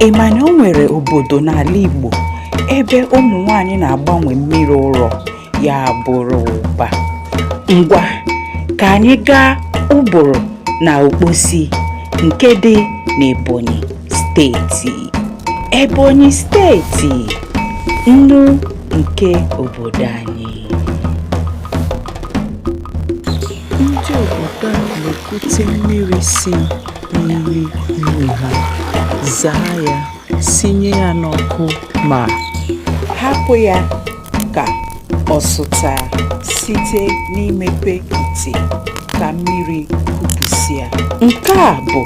Ị ma na o nwere obodo n'ala Igbo ebe ụmụ nwanyị na-agbanwe mmiri ụrọ ya bụrụ ụba? Ngwa ka anyị gaa Uburu na Okposi nke dị n'Ebonyi steeti. Ebonyi steeti, nnu nke obodo anyị. Ndị obodo a na-ekute mmiri si n'ime nnu ha, zaa ya, sinye ya n'ọkụ ma hapụ ya ka ọ sụta site n'imepe ite ka mmiri kupụsịa. Nke a bụ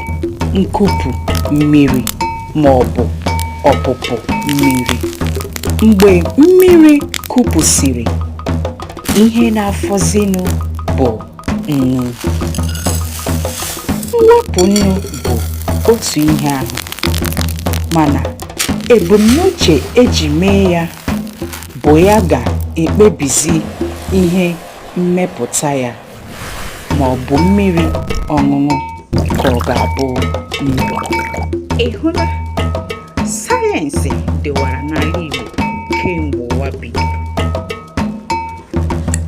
nkupu mmiri ma ọ bụ ọpụpụ mmiri. Mgbe mmiri kupụsịrị, ihe na-afọzinụ bụ nnu. Mwepụ nnu bụ otu ihe ahụ, mana ebumnuche eji mee ya bụ ya ga-ekpebizi ihe mmepụta ya, ma ọ bụ mmiri ọṅụṅụ ka ọ ga-abụ ndụ. Ị hụla, sayensị dịwara n'ala Igbo kemgbe ụwa bidoro.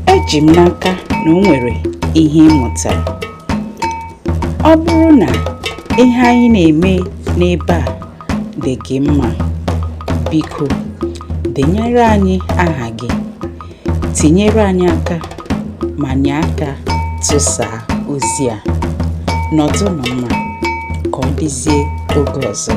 Eji m n'aka na o nwere ihe ịmụtara. Ọ bụrụ na ihe anyị na-eme n'ebe a dị gị mma, biko denyere anyị aha gị, tinyere anyị aka ma nye aka tụsaa ozi a. Nọdụnụ mma ka ọ dịzie oge ọzọ.